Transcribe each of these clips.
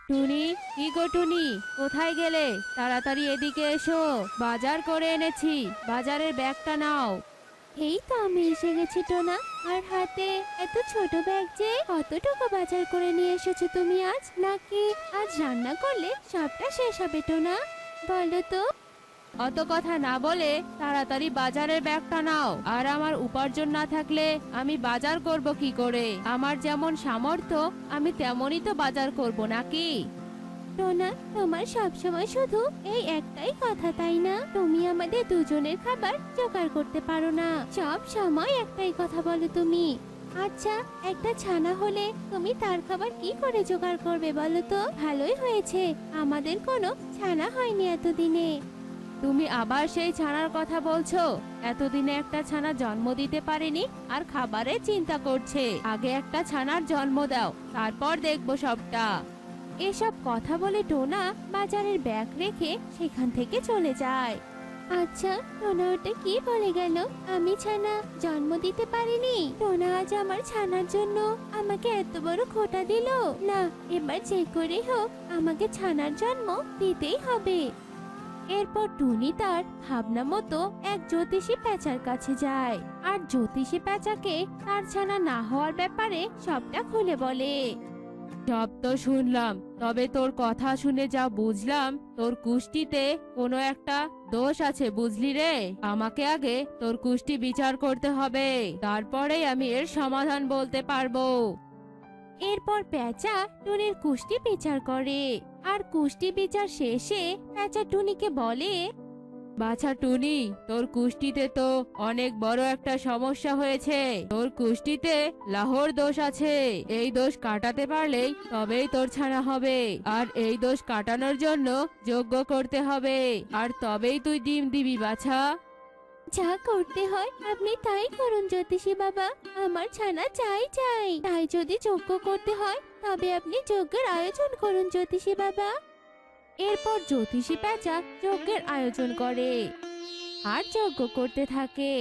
টুনি, কি গো টুনি, কোথায় গেলে? তাড়াতাড়ি এদিকে এসো, বাজার করে এনেছি, বাজারের ব্যাগটা নাও। এই তো আমি এসে গেছি টোনা। আর হাতে এত ছোট ব্যাগ যে, কতটুকু বাজার করে নিয়ে এসেছো তুমি আজ? নাকি আজ রান্না করলে সবটা শেষ হবে টোনা? বলো তো। অত কথা না বলে তাড়াতাড়ি বাজারের ব্যাগটা নাও। আর আমার উপার্জন না থাকলে আমি বাজার করব কি করে? আমার যেমন সামর্থ্য আমি তেমনই তো বাজার করব নাকি? টোনা, তোমার সবসময় শুধু এই একটাই কথা, তাই না? তুমি আমাদের দুজনের খাবার জোগাড় করতে পারো না, সব সময় একটাই কথা বলো তুমি। আচ্ছা, একটা ছানা হলে তুমি তার খাবার কি করে জোগাড় করবে বলো তো? ভালোই হয়েছে আমাদের কোনো ছানা হয়নি এতদিনে। তুমি আবার সেই ছানার কথা বলছো? এতদিনে একটা ছানা জন্ম দিতে পারেনি আর খাবারের চিন্তা করছে। আগে একটা ছানার জন্ম দাও, তারপর দেখবো সবটা। এসব কথা বলে টোনা বাজারের ব্যাগ রেখে সেখান থেকে চলে যায়। আচ্ছা, টোনা ওটা কি বলে গেল? আমি ছানা জন্ম দিতে পারিনি? টোনা আজ আমার ছানার জন্য আমাকে এত বড় খোঁটা দিল। না, এবার যে করে হোক আমাকে ছানার জন্ম দিতেই হবে। এরপর টুনি তার ভাবনা মতো এক জ্যোতিষী পেঁচার কাছে যায় আর জ্যোতিষী পেঁচাকে তার ছানা না হওয়ার ব্যাপারে সবটা খুলে বলে। সব তো শুনলাম, তবে তোর কথা শুনে যা বুঝলাম, তোর কুষ্টিতে কোনো একটা দোষ আছে, বুঝলি রে? আমাকে আগে তোর কুষ্টি বিচার করতে হবে, তারপরেই আমি এর সমাধান বলতে পারবো। এরপর পেঁচা টুনির কুষ্টি বিচার করে আর কুষ্টি বিচার শেষে পেঁচা টুনিকে বলে, বাছা টুনি, তোর কুষ্টিতে তো অনেক বড় একটা সমস্যা হয়েছে। তোর কুষ্টিতে লাহোর দোষ আছে। এই দোষ কাটাতে পারলেই তবেই তোর ছানা হবে। আর এই দোষ কাটানোর জন্য যজ্ঞ করতে হবে, আর তবেই তুই ডিম দিবি বাছা। যা করতে হয় আপনি তাই করুন জ্যোতিষী বাবা, আমার ছানা চাই চাই। তাই যদি যজ্ঞ করতে হয় তবে আপনি যজ্ঞের আয়োজন করুন জ্যোতিষী বাবা। এরপর জ্যোতিষী পেঁচা যজ্ঞের আয়োজন করে আর যজ্ঞ করতে থাকে।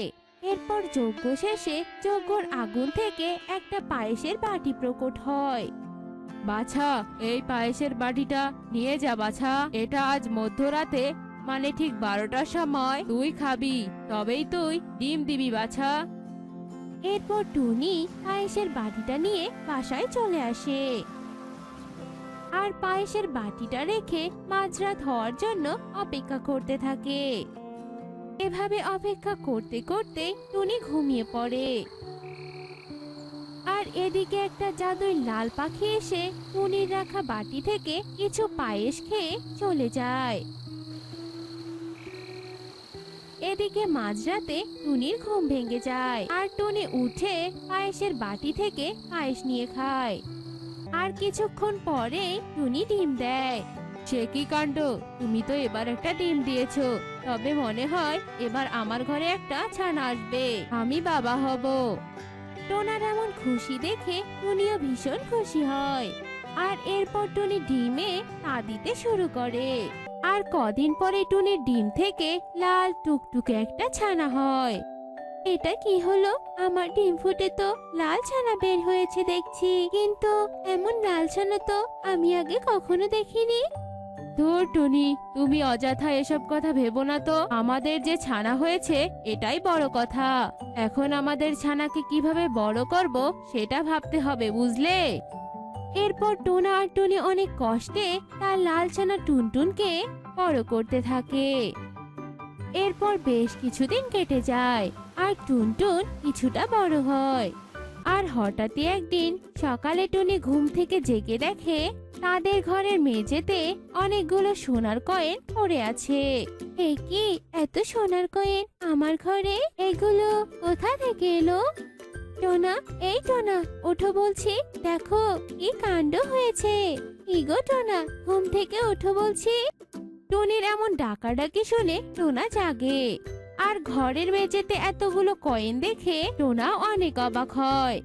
এরপর যজ্ঞ শেষে যজ্ঞর আগুন থেকে একটা পায়েসের বাটি প্রকট হয়। বাছা, এই পায়েসের বাটিটা নিয়ে যা বাছা। এটা আজ মধ্যরাতে, মানে ঠিক 12টার সময় তুই খাবি, তবেই তুই ডিম দিবি বাছা। এরপর টুনি পায়েসের বাটিটা নিয়ে বাসায় চলে আসে আর পায়েসের বাটিটা রেখে মাঝরাত হওয়ার জন্য অপেক্ষা করতে থাকে। এভাবে অপেক্ষা করতে করতে টুনি ঘুমিয়ে পড়ে। আর এদিকে একটা জাদুই লাল পাখি এসে টুনির রাখা বাটি থেকে কিছু পায়েস খেয়ে চলে যায়। এদিকে মাঝরাতে টুনির ঘুম ভেঙে যায় আর টুনি উঠে পায়েসের বাটি থেকে পায়েস নিয়ে খায়। আর কিছুক্ষণ পরে টুনি ডিম দেয়। সে কি কাণ্ড! তুমি তো এবার একটা ডিম দিয়েছো, তবে মনে হয় এবার আমার ঘরে একটা ছানা আসবে, আমি বাবা হব। টোনার এমন খুশি দেখে টুনিও ভীষণ খুশি হয়। আর এরপর টুনি ডিমে তা দিতে শুরু করে। আর কদিন পরে টুনির ডিম থেকে লাল টুকটুকে একটা ছানা হয়। এটা কি হলো? আমার ডিম ফুটে তো লাল ছানা বের হয়েছে দেখছি, কিন্তু এমন লাল ছানা তো আমি আগে কখনো দেখিনি। ধুর টুনি, তুমি অযথা এসব কথা ভেবো না তো। আমাদের যে ছানা হয়েছে এটাই বড় কথা। এখন আমাদের ছানাকে কিভাবে বড় করব সেটা ভাবতে হবে, বুঝলে? এরপর টোনা আর টুনি অনেক কষ্টে তার লাল ছানা টুনটুনকে বড় করতে থাকে। এরপর বেশ কিছুদিন কেটে যায় আর টুনটুন কিছুটা বড় হয়। আর হঠাৎই একদিন সকালে টুনি ঘুম থেকে জেগে দেখে তাদের ঘরের মেঝেতে অনেকগুলো সোনার কয়েন পড়ে আছে। এ কি, এত সোনার কয়েন আমার ঘরে? এগুলো কোথা থেকে এলো? টোনা, এই টোনা, ওঠো বলছি, দেখো কি কাণ্ড হয়েছে। ইগো টোনা, ঘুম থেকে ওঠো বলছি। টুনির এমন ডাকাডাকি শুনে টোনা জাগে আর ঘরের মেঝেতে এতগুলো কয়েন দেখে টোনা অনেক অবাক হয়।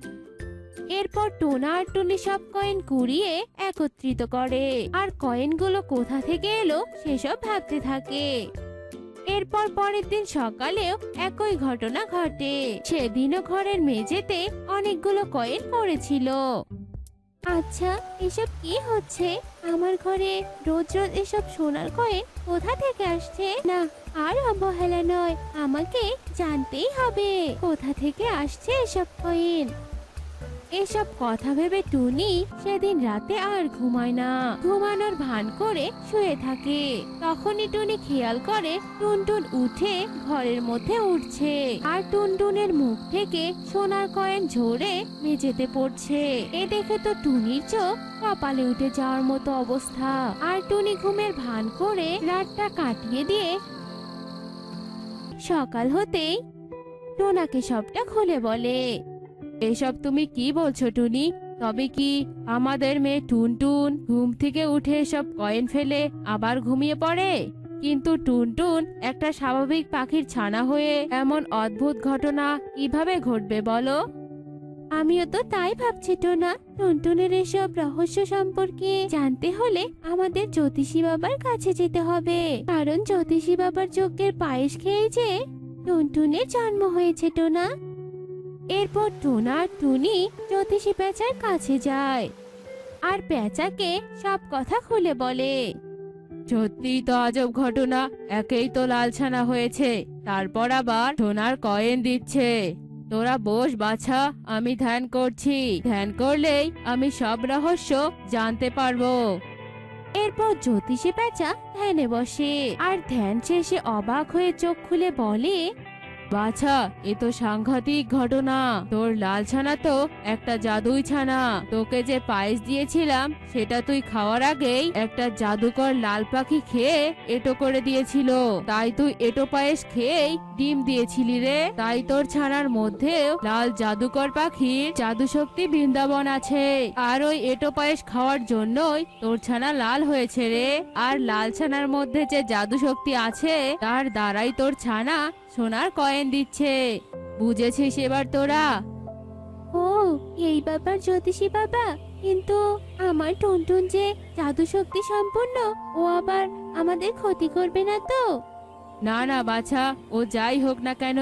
এরপর টোনা আর টুনি সব কয়েন কুড়িয়ে একত্রিত করে আর কয়েনগুলো কোথা থেকে এলো সেসব ভাবতে থাকে। এরপর পরের দিন সকালেও একই ঘটনা ঘটে। সেদিনও ঘরের মেঝেতে অনেকগুলো কয়েন পড়েছিল। আচ্ছা, এসব কি হচ্ছে? আমার ঘরে রোজ রোজ এসব সোনার কয়েন কোথা থেকে আসছে? না, আর অবহেলা নয়, আমাকে জানতেই হবে কোথা থেকে আসছে এসব কয়েন। এসব কথা ভেবে টুনি সেদিন রাতে আর ঘুমায় না, ঘুমানোর ভান করে শুয়ে থাকে। তখনই টুনি খেয়াল করে টুনটুন উঠে ঘরের মধ্যে উঠছে, আর টুনটুনের মুখ থেকে সোনার কয়েন ঝরে মেঝেতে পড়ছে। এ দেখে তো টুনির চোখ কপালে উঠে যাওয়ার মতো অবস্থা। আর টুনি ঘুমের ভান করে রাতটা কাটিয়ে দিয়ে সকাল হতেই টোনাকে সবটা খুলে বলে। এসব তুমি কি বলছো টুনি? তবে কি আমাদের মেয়ে টুনটুন ঘুম থেকে উঠে সব কয়েন ফেলে আবার ঘুমিয়ে পড়ে? কিন্তু টুনটুন একটা স্বাভাবিক পাখির ছানা হয়ে এমন অদ্ভুত ঘটনা কিভাবে ঘটবে বলো? আমিও তো তাই ভাবছি টোনা। টুনটুনের এসব রহস্য সম্পর্কে জানতে হলে আমাদের জ্যোতিষী বাবার কাছে যেতে হবে, কারণ জ্যোতিষী বাবার যজ্ঞের পায়েস খেয়ে যে টুনটুনের জন্ম হয়েছে টোনা। এরপর টোনা আর টুনি জ্যোতিষী পেঁচার কাছে যায় আর পেঁচাকে সব কথা খুলে বলে। সত্যিই তো আজব ঘটনা, একেই তো লালছানা হয়েছে, তারপর আবার সোনার কয়েন দিচ্ছে। তোরা বস বাছা, আমি ধ্যান করছি, ধ্যান করলেই আমি সব রহস্য জানতে পারবো। এরপর জ্যোতিষী পেঁচা ধ্যানে বসে আর ধ্যান শেষে অবাক হয়ে চোখ খুলে বলে, বাছা, এ তো সাংঘাতিক ঘটনা। তোর লাল ছানা তো একটা জাদুই ছানা। তোকে যে পায়েস দিয়েছিলাম সেটা তুই খাওয়ার আগেই একটা জাদুকর লাল পাখি খেয়ে এটো করে দিয়েছিল, তাই তুই এটো পায়েস খেয়েই ডিম দিয়েছিলি রে। তাই তোর ছানার মধ্যেও লাল জাদুকর পাখির জাদু শক্তি বৃন্দাবন আছে, আর ওই এটো পায়েস খাওয়ার জন্যই তোর ছানা লাল হয়েছে রে। আর লাল ছানার মধ্যে যে জাদু শক্তি আছে তার দ্বারাই তোর ছানা সোনার কয়েন দিচ্ছে। বুঝেছিস এবার তোরা? ও, এই ব্যাপার জ্যোতিষী বাবা। কিন্তু আমার টুনটুন যে জাদু শক্তি সম্পন্ন, ও আবার আমাদের ক্ষতি করবে না তো? না না বাছা, ও যাই হোক না কেন,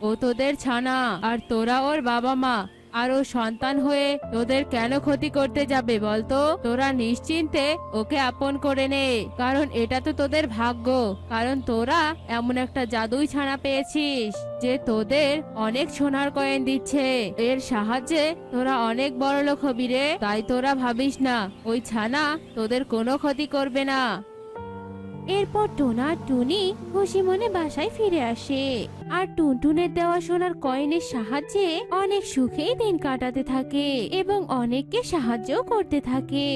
ও তোদের ছানা আর তোরা ওর বাবা মা, আর ও সন্তান হয়ে তোদের কেন ক্ষতি করতে যাবে বলতো? তোরা নিশ্চিন্তে ওকে আপন করে নে, কারণ এটা তো তোদের ভাগ্য। কারণ তোরা এমন একটা জাদুই ছানা পেয়েছিস যে তোদের অনেক সোনার কয়েন দিচ্ছে। এর সাহায্যে তোরা অনেক বড়লোক হবি রে। তাই তোরা ভাবিস না, ওই ছানা তোদের কোনো ক্ষতি করবে না। এরপর টোনা আর টুনি খুশি মনে বাসায় ফিরে আসে আর টুনটুনের দেওয়া সোনার কয়েনের সাহায্যে অনেক সুখেই দিন কাটাতে থাকে এবং অনেককে সাহায্যও করতে থাকে।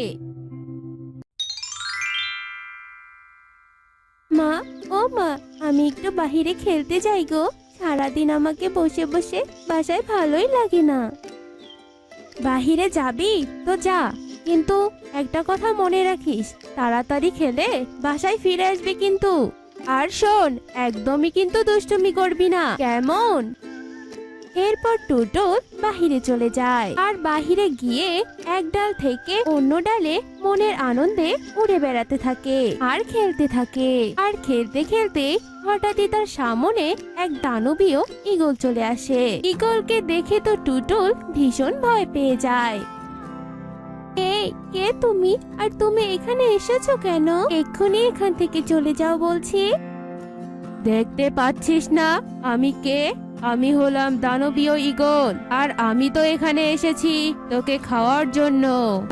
মা, ও মা, আমি একটু বাহিরে খেলতে যাই গো। সারাদিন আমাকে বসে বসে বাসায় ভালোই লাগে না। বাহিরে যাবি তো যা, কিন্তু একটা কথা মনে রাখিস, তাড়াতাড়ি খেলে বাসায় ফিরে আসবি কিন্তু। আর শোন, একদমই কিন্তু দুষ্টুমি করবি না, কেমন? এরপর টুটুল বাহিরে চলে যায় আর বাহিরে গিয়ে এক ডাল থেকে অন্য ডালে মনের আনন্দে উড়ে বেড়াতে থাকে আর খেলতে থাকে। আর খেলতে খেলতে হঠাৎই তার সামনে এক দানবীয় ঈগল চলে আসে। ঈগলকে দেখে তো টুটুল ভীষণ ভয় পেয়ে যায়। এই, কে তুমি? আর তুমি এখানে এসেছো কেন? এক্ষুনি এখান থেকে চলে যাও বলছি। দেখতে পাচ্ছিস না আমি কে? আমি হলাম দানবীয় ঈগল, আর আমি তো এখানে এসেছি তোকে খাওয়ার জন্য।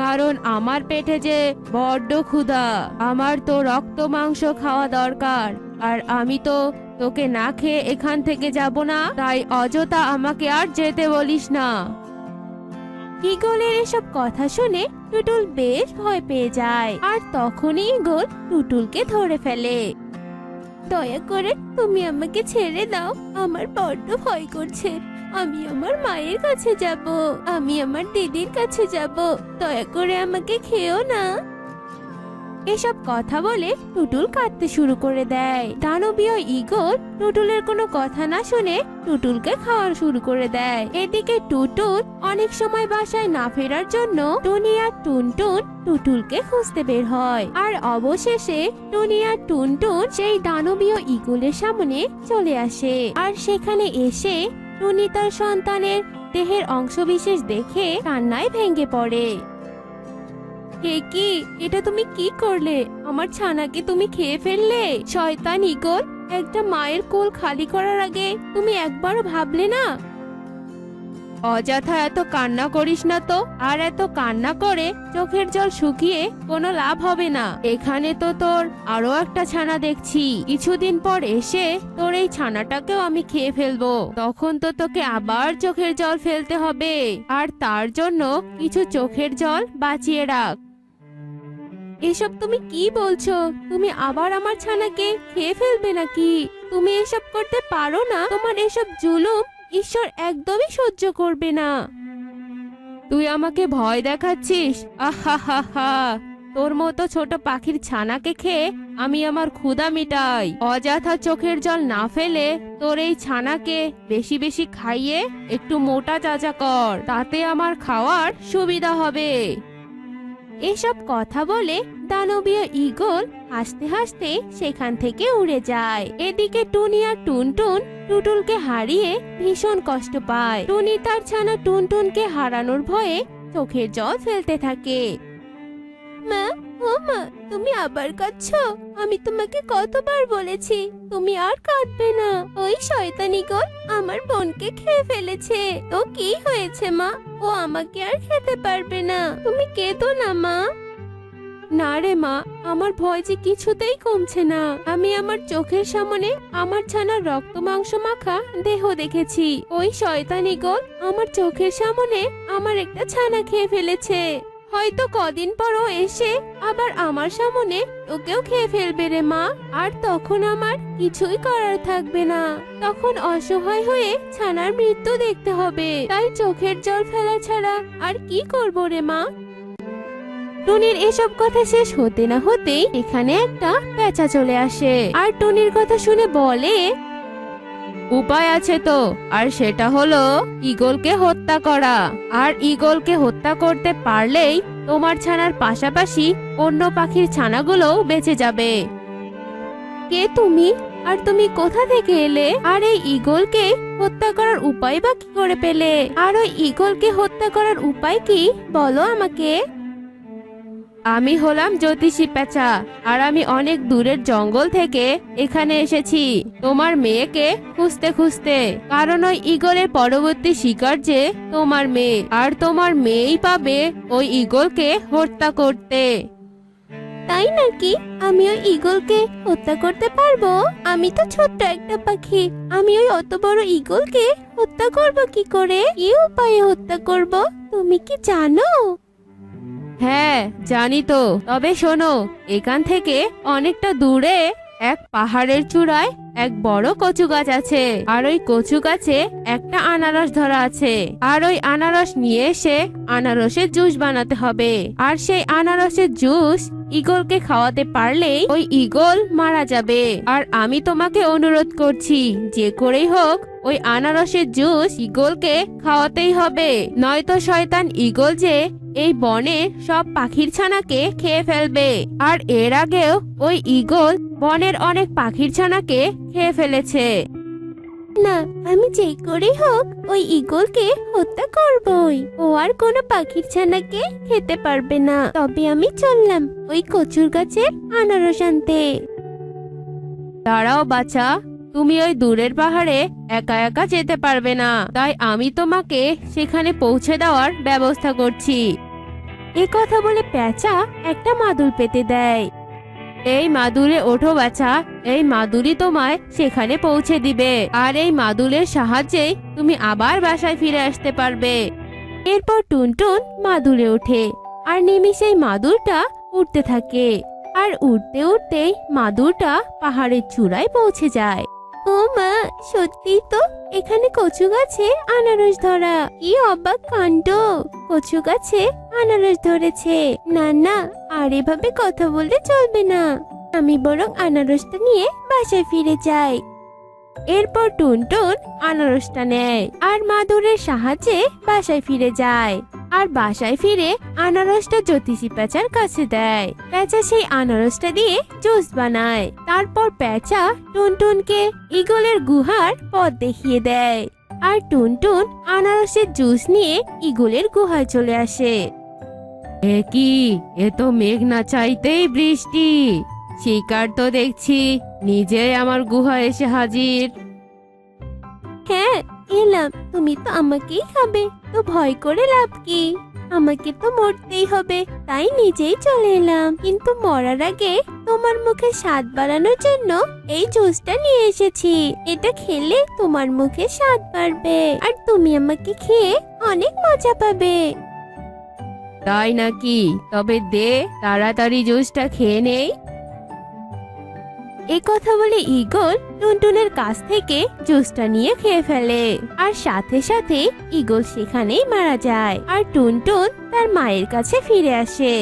কারণ আমার পেটে যে বড্ড ক্ষুধা, আমার তো রক্ত মাংস খাওয়া দরকার। আর আমি তো তোকে না খেয়ে এখান থেকে যাব না, তাই অযথা আমাকে আর যেতে বলিস না। ঈগলের এসব কথা শুনে টুটুল বেশ ভয় পেয়ে যায় আর তখনই ঈগল টুটুলকে ধরে ফেলে। দয়া করে তুমি আমাকে ছেড়ে দাও, আমার বড্ড ভয় করছে। আমি আমার মায়ের কাছে যাব, আমি আমার দিদির কাছে যাব, দয়া করে আমাকে খেও না। এসব কথা বলে টুটুল কাঁদতে শুরু করে দেয়। দানবীয় ঈগল টুটুলের কোনো কথা না শুনে টুটুলকে খাওয়া শুরু করে দেয়। এদিকে টুটুল অনেক সময় বাসায় না ফেরার জন্য টুনি আর টুনটুন টুটুলকে খুঁজতে বের হয়। আর অবশেষে টুনি আর টুনটুন সেই দানবীয় ঈগলের সামনে চলে আসে। আর সেখানে এসে টুনি তার সন্তানের দেহের অংশবিশেষ দেখে কান্নায় ভেঙে পড়ে। হে কি, এটা তুমি কি করলে? আমার ছানাকে তুমি খেয়ে ফেললে? শয়তান ঈগল, একটা মায়ের কোল খালি করার আগে তুমি একবারও ভাবলে না? অযথা এত কান্না করিস না তো। আর এত কান্না করে চোখের জল শুকিয়ে কোনো লাভ হবে না। এখানে তো তোর আরো একটা ছানা দেখছি। কিছুদিন পর এসে তোর এই ছানাটাকেও আমি খেয়ে ফেলবো। তখন তো তোকে আবার চোখের জল ফেলতে হবে। আর তার জন্য কিছু চোখের জল বাঁচিয়ে রাখ। এসব তুমি কি বলছো? তুমি আবার আমার ছানাকে খেয়ে ফেলবে নাকি? তুমি এসব করতে পারো না। তোমার এসব জুলুম ঈশ্বর একদমই সহ্য করবে না। তুই আমাকে ভয় দেখাচ্ছিস? আহা হা হা। তোর মতো ছোট পাখির ছানাকে খেয়ে আমি আমার ক্ষুধা মিটাই। অযথা চোখের জল না ফেলে তোর এই ছানাকে বেশি বেশি খাইয়ে একটু মোটা তাজা কর, তাতে আমার খাওয়ার সুবিধা হবে। এসব কথা বলে দানবীয় ঈগল হাসতে হাসতে সেখান থেকে উড়ে যায়। এদিকে টুনি আর টুনটুন টুটুলকে হারিয়ে ভীষণ কষ্ট পায়। টুনি তার ছানা টুনটুনকে হারানোর ভয়ে চোখের জল ফেলতে থাকে। মা, ও মা, তুমি আবার কাঁদছো? আমি তোমাকে কতবার বলেছি তুমি আর কাঁদবে না। ওই শয়তান ঈগল আমার বোনকে খেয়ে ফেলেছে। তো কি হয়েছে মা? ও আমাকে আর খেতে পারবে না। তুমি কেঁদো না মা। না রে মা, আমার ভয় যে কিছুতেই কমছে না। আমি আমার চোখের সামনে আমার ছানার রক্ত মাংস মাখা দেহ দেখেছি। ওই শয়তান ঈগল আমার চোখের সামনে আমার একটা ছানা খেয়ে ফেলেছে। হয়তো কদিন পরও এসে আবার আমার সামনে ওকেও খেয়ে ফেলবে রে মা। আর তখন আমার কিছুই করার থাকবে না। তখন অসহায় হয়ে ছানার মৃত্যু দেখতে হবে। তাই চোখের জল ফেলা ছাড়া আর কি করব রে মা? টুনির এসব কথা শেষ হতে না হতেই এখানে একটা পেঁচা চলে আসে আর টুনির কথা শুনে বলে, উপায় আছে তো, আর সেটা হলো ঈগলকে হত্যা করা। আর ঈগলকে হত্যা করতে পারলেই তোমার ছানার পাশাপাশি অন্য পাখির ছানাগুলোও বেঁচে যাবে। কে তুমি? আর তুমি কোথা থেকে এলে? আর এই ঈগলকে হত্যা করার উপায় বা কি করে পেলে? আর ওই ঈগলকে হত্যা করার উপায় কি বলো আমাকে। আমি হলাম জ্যোতিষী পেঁচা, আর আমি অনেক দূরের জঙ্গল থেকে এখানে এসেছি তোমার মেয়েকে খুঁজতে খুঁজতে। কারণ ওই ঈগলের পরবর্তী শিকার যে তোমার মেয়ে, আর তোমার মেয়েই পাবে ওই ঈগলকে হত্যা করতে। তাই নাকি? আমি ওই ঈগলকে হত্যা করতে পারবো? আমি তো ছোট্ট একটা পাখি। আমি ওই অত বড় ঈগলকে হত্যা করব কি করে? কি উপায়ে হত্যা করব তুমি কি জানো? হ্যাঁ জানি তো। তবে শোনো, এখান থেকে অনেকটা দূরে এক পাহাড়ের চূড়ায় এক বড় কচু গাছ আছে। আর ওই কচু গাছে একটা আনারস ধরা আছে। আর ওই আনারস নিয়ে এসে আনারসের জুস বানাতে হবে। আর সেই আনারসের জুস ঈগলকে খাওয়াতে পারলেই ওই ঈগল মারা যাবে। আর আমি তোমাকে অনুরোধ করছি, যে করেই হোক ওই আনারসের জুস ঈগলকে খাওয়াতেই হবে, নয়তো শয়তান ঈগল যে এই বনে সব পাখির ছানাকে খেয়ে ফেলবে। আর এর আগেও ওই ঈগল বনের অনেক পাখির ছানাকে খেয়ে ফেলেছে। না, আমি যে করেই হোক ওই ঈগলকে হত্যা করবই। ও আর কোনো পাখির ছানাকে খেতে পারবে না। তবে আমি চললাম ওই কচুর গাছের আনারস আনতে। দাঁড়াও বাছা, তুমি ওই দূরের পাহাড়ে একা একা যেতে পারবে না। তাই আমি তোমাকে সেখানে পৌঁছে দেওয়ার ব্যবস্থা করছি। এ কথা বলে পেঁচা একটা মাদুর পেতে দেয়। এই মাদুরে ওঠো বাছা, এই মাদুরই তোমায় সেখানে পৌঁছে দিবে। আর এই মাদুরের সাহায্যেই তুমি আবার বাসায় ফিরে আসতে পারবে। এরপর টুনটুন মাদুরে ওঠে আর নিমিষেই মাদুরটা উঠতে থাকে। আর উঠতে উঠতেই মাদুরটা পাহাড়ের চূড়ায় পৌঁছে যায়। ও মা, সত্যি তো এখানে কচু গাছে আনারস ধরা। কি অবাক কাণ্ড! কচু গাছে আনারস ধরেছে। না না, আর এভাবে কথা বলতে চলবে না। আমি বরং আনারসটা নিয়ে বাসায় ফিরে যাই। এরপর টুনটুন আনারসটা নেয় আর মাদুরের সাহায্যে বাসায় ফিরে যায়। আর বাসায় ফিরে আনারসটা জ্যোতিষী পেঁচার কাছে দেয়। পেঁচা সেই আনারসটা দিয়ে জুস বানায়। তারপর পেঁচা টুনটুনকে ঈগলের গুহার পথ দেখিয়ে দেয়। আর টুনটুন আনারসের জুস নিয়ে ঈগলের গুহায় চলে আসে। এ কি, এ তো মেঘ না চাইতেই বৃষ্টি। শিকার তো দেখছি নিজেই আমার গুহা এসে হাজির। হ্যাঁ, এলাম। তুমি তো আমাকেই খাবে, তো ভয় করে লাভ কি? আমাকে তো মরতেই হবে, তাই নিজেই চলে এলাম। কিন্তু মরার আগে তোমার মুখে স্বাদ বাড়ানোর জন্য এই জুসটা নিয়ে এসেছি। এটা খেলে তোমার মুখে স্বাদ বাড়বে, আর তুমি আমাকে খেয়ে অনেক মজা পাবে। তাই নাকি? তবে দে, তাড়াতাড়ি জুসটা খেয়ে নেই। এই কথা বলে ঈগল টুনটুনের কাছ থেকে জুসটা নিয়ে খেয়ে ফেলে, আর সাথে সাথে ঈগল সেখানেই মারা যায়। আর টুনটুন তার মায়ের কাছে ফিরে আসে,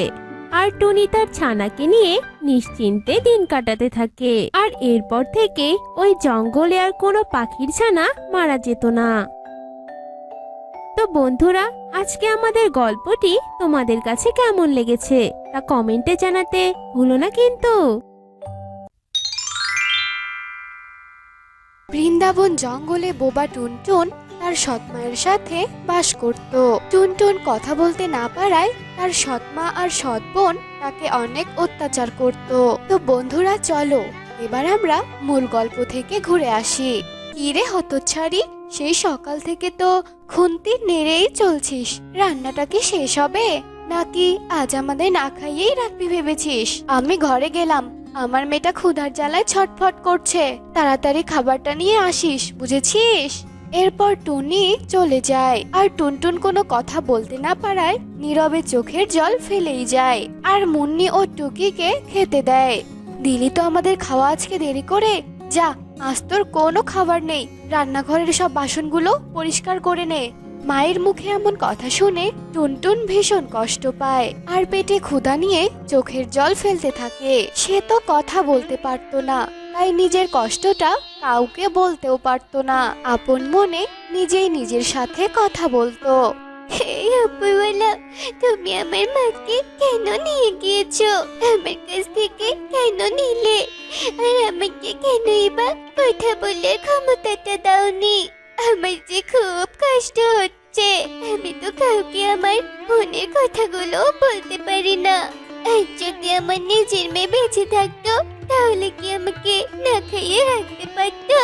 আর টুনি তার ছানাকে নিয়ে নিশ্চিন্তে দিন কাটাতে থাকে। আর এরপর থেকে ওই জঙ্গলে আর কোনো পাখির ছানা মারা যেত না। তো বন্ধুরা, আজকে আমাদের গল্পটি তোমাদের কাছে কেমন লেগেছে তা কমেন্টে জানাতে ভুলো না কিন্তু। বৃন্দাবন জঙ্গলে বোবা টুনটুন তার সৎমায়ের সাথে বাস করত। টুনটুন কথা বলতে না পারায় তার সৎমা আর সৎ বোন তাকে অনেক অত্যাচার করত। তো বন্ধুরা, চলো এবার আমরা মূল গল্প থেকে ঘুরে আসি। কি রে হতচ্ছাড়ি, সেই সকাল থেকে তো খুন্তি নেড়েই চলছিস। রান্নাটা কি শেষ হবে, নাকি আজ আমাদের না খাইয়েই রাখবি ভেবেছিস? আমি ঘরে গেলাম, আমার মেয়েটা ক্ষুধার জ্বালায় ছটফট করছে। তাড়াতাড়ি খাবারটা নিয়ে আসিস, বুঝেছিস? এরপর টুনি চলে যায়, আর টুনটুন কোনো কথা বলতে না পারায় নীরবে চোখের জল ফেলেই যায়। আর মুন্নি ও টুকিকে খেতে দেয়। দিলি তো আমাদের খাওয়া আজকে দেরি করে। যা, আজ তোর কোনো খাবার নেই। রান্নাঘরের সব বাসনগুলো পরিষ্কার করে নে। মায়ের মুখে এমন কথা শুনে টুনটুন ভীষণ কষ্ট পায়, আর পেটে ক্ষুধা নিয়ে চোখের জল ফেলতে থাকে। সে তো কথা বলতে পারতো না, তাই নিজের কষ্টটা কাউকে বলতেও পারতো না। আপন মনে নিজেই নিজের সাথে কথা বলতো। এই আপুওয়ালা, তুমি আমার মাকে কেন নিয়ে গিয়েছো? আমার কাছ থেকে কেন নিলে? আর আমাকে কেনই বা কথা বলার ক্ষমতাটা দাওনি? আমার যে খুব কষ্ট হচ্ছে। আমি তো কাউকে আমার মনের কথাগুলো বলতে পারি না। আর যদি আমার নিজের মেয়ে বেঁচে থাকতো, তাহলে কি আমাকে না খাইয়ে রাখতে পারতো?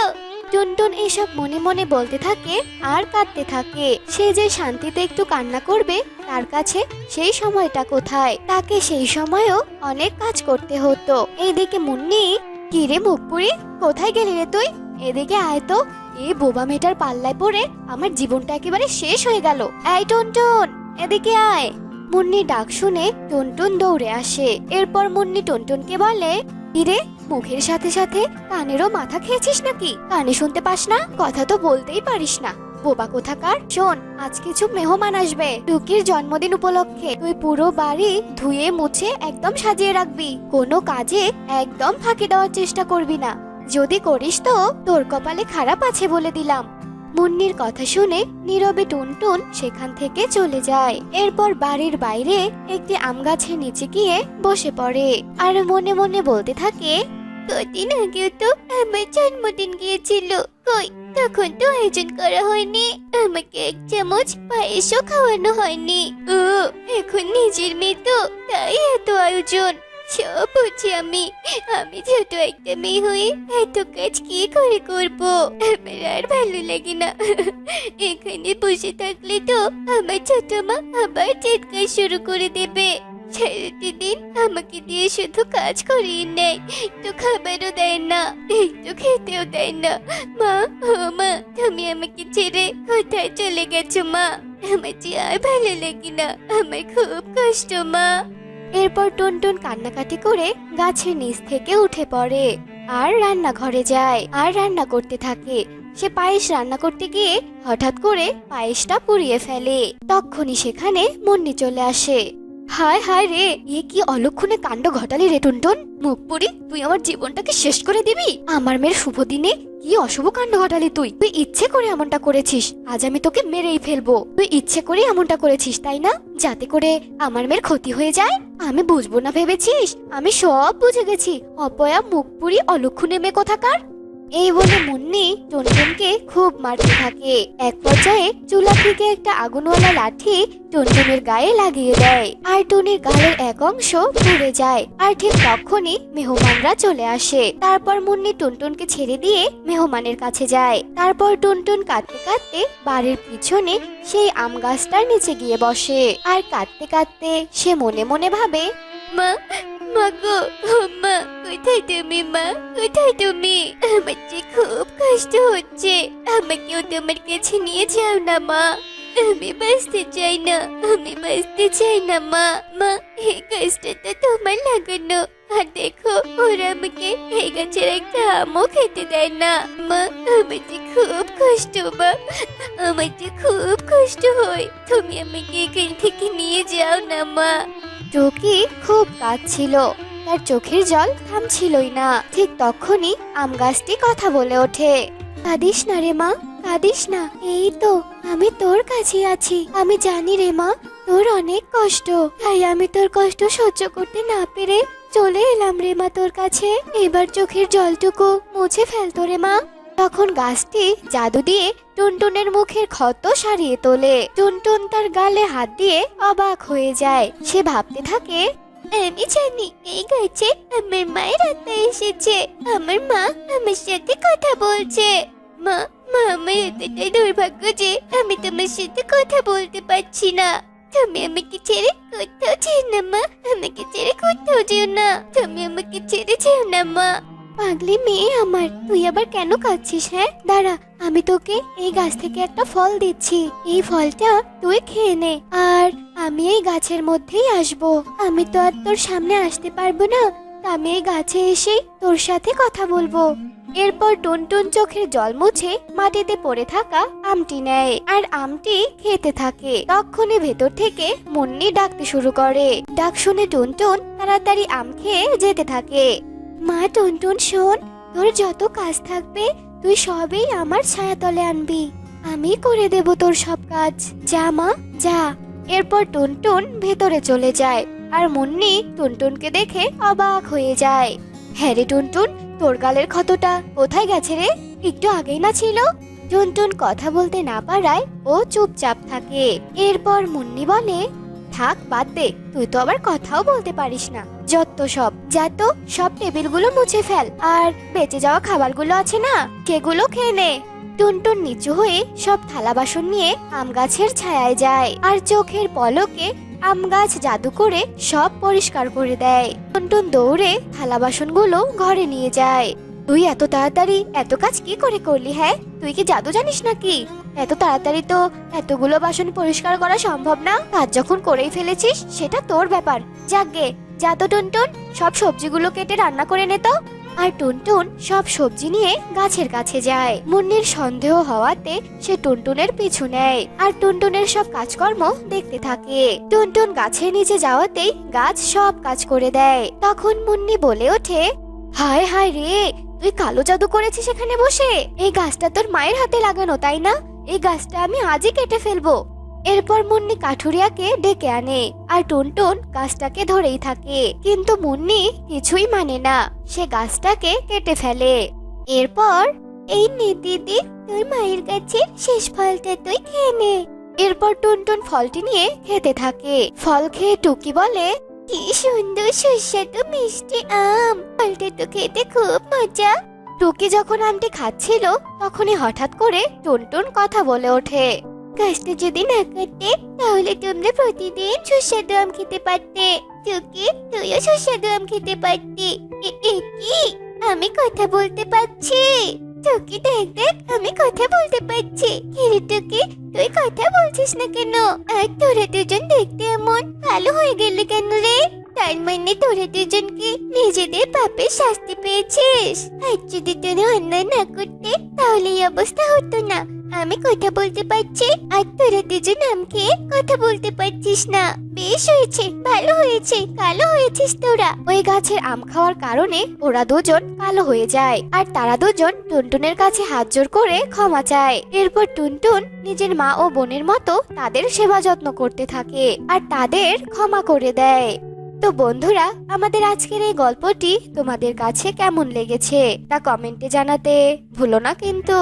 টুনটুন এসব মনে মনে বলতে থাকে আর কাঁদতে থাকে। সে যে শান্তিতে একটু কান্না করবে, তার কাছে সেই সময়টা কোথায়? তাকে সেই সময়ও অনেক কাজ করতে হতো। এইদিকে মুন্নি, কি রে মুখপুরি, কোথায় গেলি রে তুই? এদিকে আয় তো। এই বোবা মেয়েটার পাল্লায় পড়ে আমার জীবনটা একেবারে শেষ হয়ে গেল। এই টুনটুন, এদিকে আয়। মুন্নি ডাক শুনে টুনটুন দৌড়ে আসে। এরপর মুন্নি টুনটুনকে বলে, ইরে, মুখের সাথে সাথে কানেরও মাথা খেয়েছিস নাকি? কানে শুনতে পাস না? কথা তো বলতেই পারিস না, বোবা কোথাকার। শোন, আজ কিছু মেহমান আসবে টুকির জন্মদিন উপলক্ষে। তুই পুরো বাড়ি ধুয়ে মুছে একদম সাজিয়ে রাখবি। কোনো কাজে একদম ফাঁকি দেওয়ার চেষ্টা করবি না। যদি করিস তো তোর কপালে খারাপ আছে বলে দিলাম। মুন্নির কথা শুনে নীরবে টুনটুন সেখান থেকে চলে যায়। এরপর বাড়ির বাইরে একটি আম গাছের নিচে গিয়ে বসে পড়ে, আর মনে মনে বলতে থাকে, কদিন আগেও তো আমার জন্মদিন গিয়েছিল, কই তখন তো আয়োজন করা হয়নি। আমাকে এক চামচ পায়েসও খাওয়ানো হয়নি। ও, এখন নিজের মেয়ে তো, তাই এত আয়োজন। সব বুঝি আমি ছোট একটা মেয়ে হয়ে এত কাজ কি করে করব? আমার আর ভালো লাগে না। এখানে বসে থাকলে তো আমার ছোট মা আবার চিৎকার শুরু করে দেবে। সারাদিন আমাকে দিয়ে শুধু কাজ করিয়ে নেয়, তো খাবারও দেয় না, একটু খেতেও দেয় না। মা, ও মা, তুমি আমাকে ছেড়ে কোথায় চলে গেছো মা? আমার যে আর ভালো লাগে না, আমার খুব কষ্ট মা। এরপর টুনটুন কান্নাকাটি করে গাছের নিচ থেকে উঠে পড়ে, আর রান্নাঘরে যায়, আর রান্না করতে থাকে। সে পায়েস রান্না করতে গিয়ে হঠাৎ করে পায়েসটা পুড়িয়ে ফেলে। তখনই সেখানে মুন্নি চলে আসে। হায় হায় রে, এ কি অলক্ষণে কাণ্ড ঘটালি রে টুনটুন? মুখ পুরি, তুই আমার জীবনটাকে শেষ করে দিবি? আমার মেয়ের শুভ দিনে কি অশুভ কাণ্ড ঘটালি তুই? তুই ইচ্ছে করে এমনটা করেছিস। আজ আমি তোকে মেরেই ফেলবো। তুই ইচ্ছে করে এমনটা করেছিস, তাই না? যাতে করে আমার মেয়ের ক্ষতি হয়ে যায়। আমি বুঝবো না ভেবেছিস? আমি সব বুঝে গেছি। অপয়া, মুখ পুরি, অলক্ষণে মেয়ে কোথাকার। এই বলে মুন্নি টুনটুনকে খুব মারতে থাকে। এক পর্যায়ে চুলা থেকে একটা আগুনওয়ালা লাঠি টুনটুনের গায়ে লাগিয়ে দেয় আর টুনির গালের এক অংশ পুড়ে যায়। আর ঠিক তখনই মেহমানরা চলে আসে। তারপর মুন্নি টুনটুনকে ছেড়ে দিয়ে মেহমানের কাছে যায়। তারপর টুনটুন কাঁদতে কাঁদতে বাড়ির পিছনে সেই আম গাছটার নিচে গিয়ে বসে আর কাঁদতে কাঁদতে সে মনে মনে ভাবে, মা, মা গো, মা, কোথায় তুমি মা, কোথায় তুমি? আমার যে খুব কষ্ট হচ্ছে, আমাকেও তোমার কাছে নিয়ে যাও না মা। আমি বাঁচতে চাই না, আমি বাঁচতে চাই না মা। মা, এই গাছটা তো তোমার লাগানো, আর দেখো ওরা আমাকে এই গাছের একটা আমও খেতে দেয় না। মা, আমার যে খুব কষ্ট মা, আমার যে খুব কষ্ট হয়, তুমি আমাকে এখান থেকে নিয়ে যাও না মা। টুকি খুব কাঁদছিল, তার চোখের জল থামছিলই না। ঠিক তখনই আম গাছটি কথা বলে ওঠে, কাঁদিস না রে মা, কাঁদিস না, এই তো আমি তোর কাছে আছি। আমি জানি রে মা, তোর অনেক কষ্ট, তাই আমি তোর কষ্ট সহ্য করতে না পেরে চলে এলাম রে মা তোর কাছে। এবার চোখের জলটুকু মুছে ফেলতো রে মা। তখন গাছটি জাদু দিয়ে টুনটুনের মুখের ক্ষত সারিয়ে তোলে। টুনটুন তার গালে হাত দিয়ে অবাক হয়ে যায়। সে ভাবতে থাকে, আমি জানি এই গাছে আমার মায়ের আত্মা এসেছে, আমার মা আমার সাথে কথা বলছে। মা, মা, আমার এতটাই দুর্ভাগ্য যে আমি তোমার সাথে কথা বলতে পারছি না। তুমি আমাকে ছেড়ে কোথাও যেও না মা, আমাকে ছেড়ে কোথাও যেও না, তুমি আমাকে ছেড়ে যেও না মা। পাগলি মেয়ে আমার, তুই আবার কেন কাঁদছিস? হ্যাঁ, দাঁড়া, আমি তোকে এই গাছ থেকে একটা ফল দিচ্ছি, এই ফলটা তুই খেয়ে নে। আর আমি এই গাছের মধ্যেই আসবো, আমি তো আর তোর সামনে আসতে পারবো না, আমি এই গাছে এসে তোর সাথে কথা বলবো। এরপর টুনটুন চোখের জল মুছে মাটিতে পড়ে থাকা আমটি নেয় আর আমটি খেতে থাকে। তখনই ভেতর থেকে মুন্নি ডাকতে শুরু করে। ডাক শুনে টুনটুন তাড়াতাড়ি আম খেয়ে যেতে থাকে। মা, টুনটুন শোন, তোর যত কাজ থাকবে তুই সবই আমার ছায়াতলে আনবি, আমি করে দেব তোর সব কাজ। যা মা, যা। এরপর টুনটুন ভেতরে চলে যায় আর মুন্নি টুনটুনকে দেখে অবাক হয়ে যায়। হ্যাঁ রে টুনটুন, তোর গালের ক্ষতটা কোথায় গেছে রে? একটু আগেই না ছিল। টুনটুন কথা বলতে না পারায় ও চুপচাপ থাকে। এরপর মুন্নি বলে, থাক, বাদ দে, তুই তো আবার কথাও বলতে পারিস না। যত সব, যা তো সব টেবিলগুলো মুছে ফেল, আর বেঁচে যাওয়া খাবারগুলো আছে না, সেগুলো খেয়ে নে। টুনটুন নিচু হয়ে সব থালা বাসন নিয়ে আম গাছের ছায়ায় যায় আর চোখের পলকে আম গাছ জাদু করে সব পরিষ্কার করে দেয়। টুনটুন দৌড়ে থালা বাসনগুলো ঘরে নিয়ে যায়। তুই এত তাড়াতাড়ি এত কাজ কি করে করলি? হ্যাঁ, তুই কি জাদু জানিস নাকি? এত তাড়াতাড়ি তো এতগুলো বাসন পরিষ্কার করা সম্ভব না। কাজ যখন করেই ফেলেছিস সেটা তোর ব্যাপার। যাকগে, যা তো টুনটুন, সব সবজিগুলো কেটে রান্না করে নে তো। আর টুনটুন সব সবজি নিয়ে গাছের কাছে যায়। মুন্নির সন্দেহ হওয়াতে সে টুনটুনের পিছু নেয় আর টুনটুনের সব কাজকর্ম দেখতে থাকে। টুনটুন গাছের নিচে যাওয়াতেই গাছ সব কাজ করে দেয়। তখন মুন্নি বলে ওঠে, হায় হায় রে, তুই কালো জাদু করেছিস এখানে বসে। এই গাছটা তোর মায়ের হাতে লাগানো, তাই না? এই গাছটা আমি আজই কেটে ফেলবো। এরপর মুন্নি কাঠুরিয়াকে ডেকে আনে আর টুনটুন গাছটাকে ধরেই থাকে, কিন্তু মুন্নি কিছুই মানে না, সে গাছটাকে কেটে ফেলে। এরপর, এই নে দিদি, তোর মায়ের কাছে শেষ ফলটা তুই খেয়ে নে। এরপর টুনটুন ফলটি নিয়ে খেতে থাকে। ফল খেয়ে টুকি বলে, কি সুন্দর সুস্বাদু মিষ্টি আম, ফলটা তো খেতে খুব মজা। টুকি যখন আমটি খাচ্ছিল তখনই হঠাৎ করে টুনটুন কথা বলে ওঠে, গাছটা যদি না কাটতে তাহলে তোমরা প্রতিদিন সুস্বাদু আম খেতে পারতে। টুকি, তুইও সুস্বাদু আম খেতে পারতি। কি, আমি কথা বলতে পারছি? টুকি, দেখ দেখ, আমি কথা বলতে পারছি। কিরে টুকি, তুই কথা বলছিস না কেন? আর তোরা দুজন দেখতে এমন কালো হয়ে গেলি কেন রে? তার মানে তোরা দুজনকে নিজেদের পাপের শাস্তি পেয়েছিস। আর যদি তোরা অন্যায় না করতে তাহলে এই অবস্থা হতো না। আমি কথা বলতে পারছি আর তোরা দুজন আম খেয়ে কথা বলতে পারছিস না। বেশ হয়েছে, ভালো হয়েছে, কালো হয়েছিস তোরা। ওই গাছের আম খাওয়ার কারণে ওরা দুজন কালো হয়ে যায় আর তারা দুজন টুনটুনের কাছে হাত জোর করে ক্ষমা চায়। এরপর টুনটুন নিজের মা ও বোনের মতো তাদের সেবা যত্ন করতে থাকে আর তাদের ক্ষমা করে দেয়। তো বন্ধুরা, আমাদের আজকের এই গল্পটি তোমাদের কাছে কেমন লেগেছে তা কমেন্টে জানাতে ভুলো না কিন্তু।